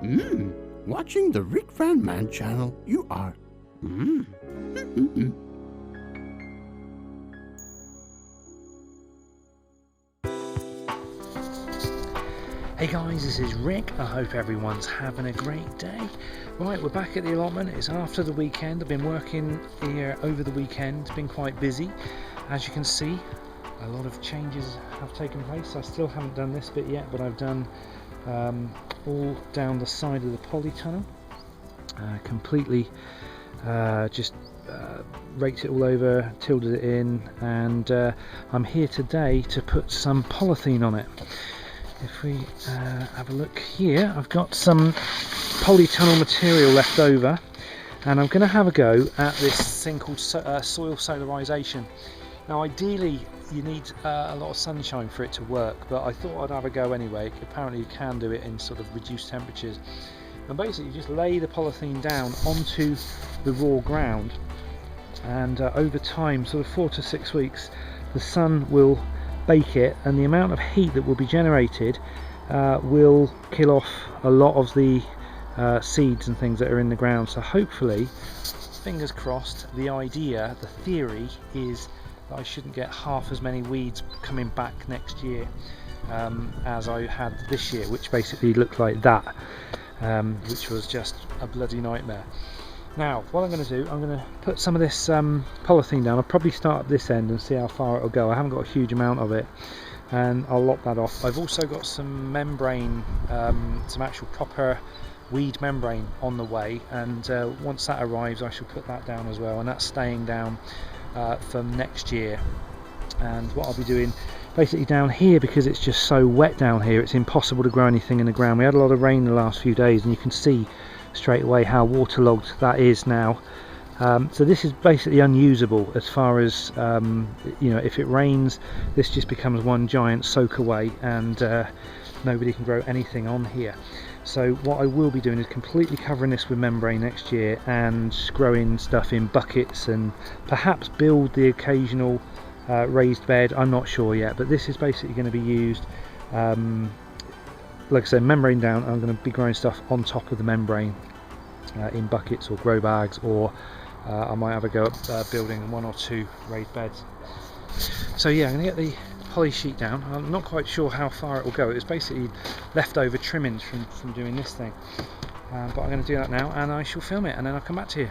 Watching the RickVanMan channel, you are. Hey guys, this is Rick. I hope everyone's having a great day. Right, we're back at the allotment. It's after the weekend. I've been working here over the weekend. It's been quite busy. As you can see, a lot of changes have taken place. I still haven't done this bit yet, but I've done all down the side of the polytunnel. Completely just raked it all over, tilted it in, and I'm here today to put some polythene on it. If we have a look here, I've got some polytunnel material left over, and I'm going to have a go at this thing called soil solarization. Now ideally you need a lot of sunshine for it to work, but I thought I'd have a go anyway. Apparently you can do it in sort of reduced temperatures, and basically you just lay the polythene down onto the raw ground, and over time, sort of 4 to 6 weeks, the sun will bake it, and the amount of heat that will be generated will kill off a lot of the seeds and things that are in the ground. So hopefully, fingers crossed, the theory is that I shouldn't get half as many weeds coming back next year as I had this year, which basically looked like that, which was just a bloody nightmare. Now, what I'm going to do, I'm going to put some of this polythene down. I'll probably start at this end and see how far it'll go. I haven't got a huge amount of it, and I'll lock that off. I've also got some membrane, some actual proper weed membrane on the way, and once that arrives I shall put that down as well, and that's staying down for next year. And what I'll be doing basically down here, because it's just so wet down here, it's impossible to grow anything in the ground. We had a lot of rain the last few days, and you can see straight away how waterlogged that is now. So this is basically unusable as far as you know, if it rains this just becomes one giant soak away, and nobody can grow anything on here. So what I will be doing is completely covering this with membrane next year, and growing stuff in buckets, and perhaps build the occasional raised bed. I'm not sure yet, but this is basically going to be used, like I said, membrane down. I'm going to be growing stuff on top of the membrane in buckets or grow bags, or I might have a go at building 1 or 2 raised beds. So yeah, I'm going to get the poly sheet down. I'm not quite sure how far it will go. It was basically leftover trimmings from doing this thing, but I'm going to do that now, and I shall film it, and then I'll come back to you.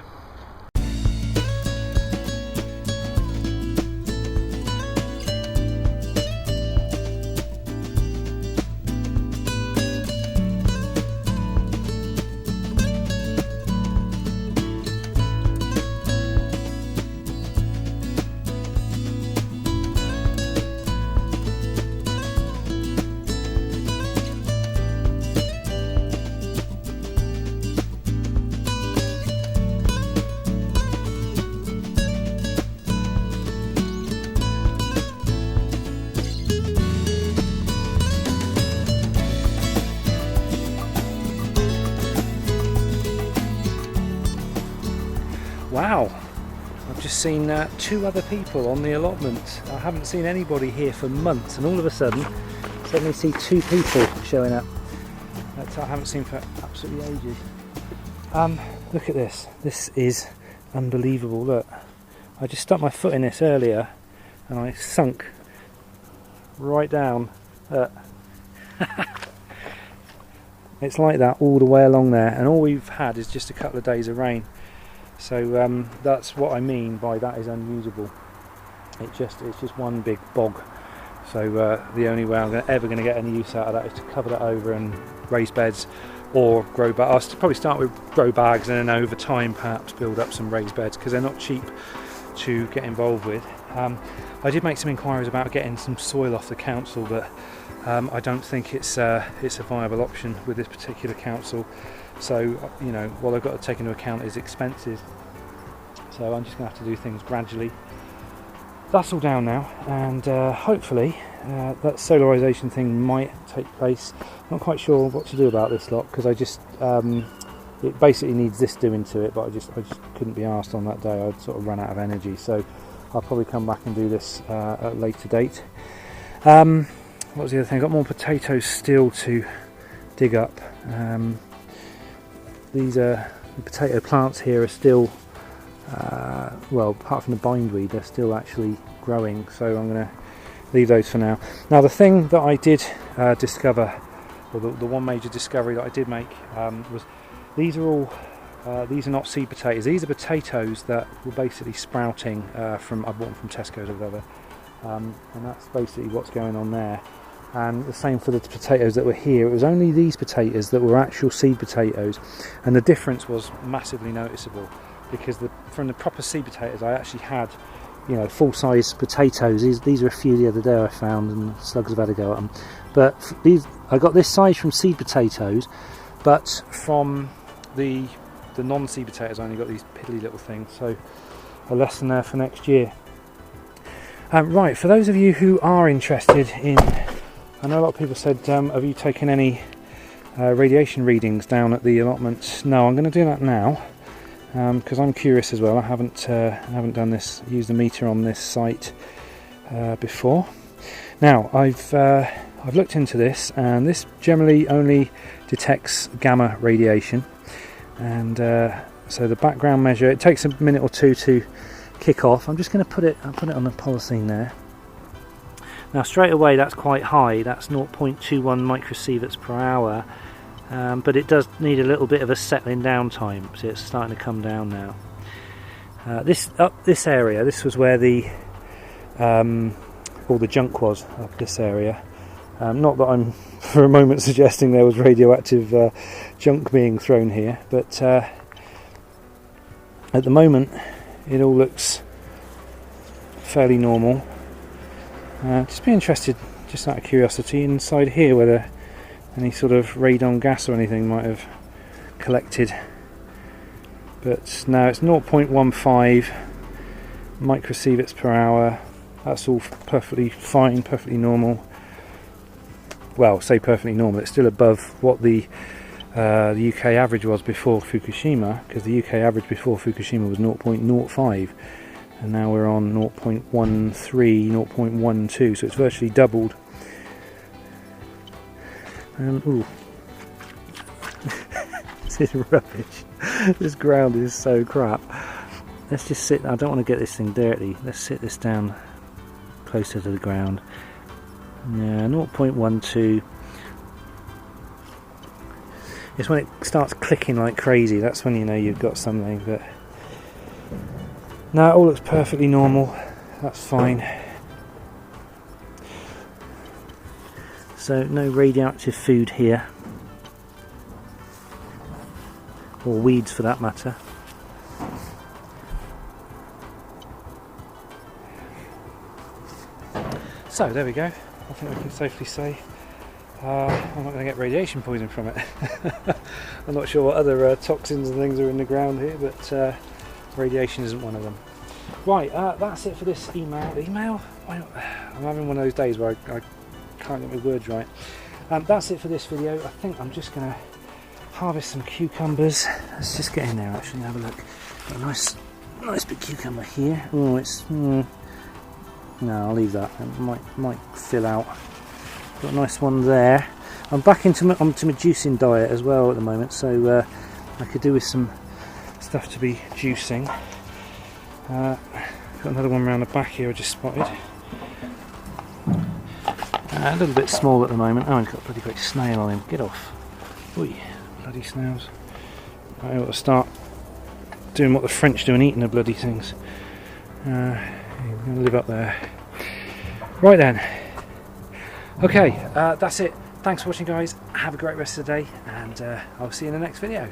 Wow, I've just seen 2 other people on the allotment. I haven't seen anybody here for months, and all of a sudden suddenly see 2 people showing up that I haven't seen for absolutely ages. Look at this. This is unbelievable. Look, I just stuck my foot in this earlier and I sunk right down. It's like that all the way along there, and all we've had is just a couple of days of rain. So that's what I mean by that is unusable. It's just one big bog. So the only way I'm ever going to get any use out of that is to cover that over and raise beds, or grow bags. I'll probably start with grow bags, and then over time perhaps build up some raised beds, because they're not cheap to get involved with. I did make some inquiries about getting some soil off the council, but I don't think it's a viable option with this particular council. So, you know, what I've got to take into account is expenses. So I'm just going to have to do things gradually. That's all down now, and hopefully that solarization thing might take place. Not quite sure what to do about this lot, because I just it basically needs this doing to it, but I just couldn't be arsed on that day. I'd sort of run out of energy, so I'll probably come back and do this at a later date. What was the other thing? I've got more potatoes still to dig up. the potato plants here are still, well, apart from the bindweed, they're still actually growing, so I'm going to leave those for now. Now the thing that I did discover, or the one major discovery that I did make, was these are not seed potatoes. These are potatoes that were basically sprouting from, I bought them from Tesco's or whatever, and that's basically what's going on there. And the same for the potatoes that were here. It was only these potatoes that were actual seed potatoes, and the difference was massively noticeable, because from the proper seed potatoes I actually had, you know, full-size potatoes. These are a few the other day I found, and slugs have had a go at them. But these, I got this size from seed potatoes, but from the non-seed potatoes I only got these piddly little things, so a lesson there for next year. Right, for those of you who are interested in, I know a lot of people said, have you taken any radiation readings down at the allotment? No, I'm going to do that now, because I'm curious as well. I haven't done this, used the meter on this site before. Now I've looked into this, and this generally only detects gamma radiation, and so the background measure, it takes a minute or two to kick off. I'm just going to put it on the polythene there. Now straight away that's quite high, that's 0.21 microsieverts per hour, but it does need a little bit of a settling down time, so it's starting to come down now. This area, this was where all the junk was, up this area. Not that I'm for a moment suggesting there was radioactive junk being thrown here, but at the moment it all looks fairly normal. Just be interested, just out of curiosity, inside here whether any sort of radon gas or anything might have collected. But now it's 0.15 microsieverts per hour. That's all perfectly fine, perfectly normal. Well, say perfectly normal, it's still above what the UK average was before Fukushima, because the UK average before Fukushima was 0.05. And now we're on 0.13, 0.12, so it's virtually doubled. Ooh. This is rubbish. This ground is so crap. Let's just sit, I don't want to get this thing dirty. Let's sit this down closer to the ground. Yeah, 0.12. It's when it starts clicking like crazy, that's when you know you've got something, but no, it all looks perfectly normal, that's fine. So no radioactive food here, or weeds for that matter. So there we go, I think we can safely say I'm not going to get radiation poison from it. I'm not sure what other toxins and things are in the ground here, but radiation isn't one of them. Right, that's it for this email. I'm having one of those days where I can't get my words right. That's it for this video. I think I'm just going to harvest some cucumbers. Let's just get in there actually and have a look. Got a nice big cucumber here. Oh, it's no, I'll leave that. It might fill out. Got a nice one there. I'm back onto my juicing diet as well at the moment, so I could do with some stuff to be juicing. Got another one around the back here I just spotted. A little bit small at the moment. Oh, he's got a bloody great snail on him. Get off. Oi, bloody snails. I ought to start doing what the French do and eating the bloody things. I'm going to live up there. Right then. Okay, that's it. Thanks for watching, guys. Have a great rest of the day, and I'll see you in the next video.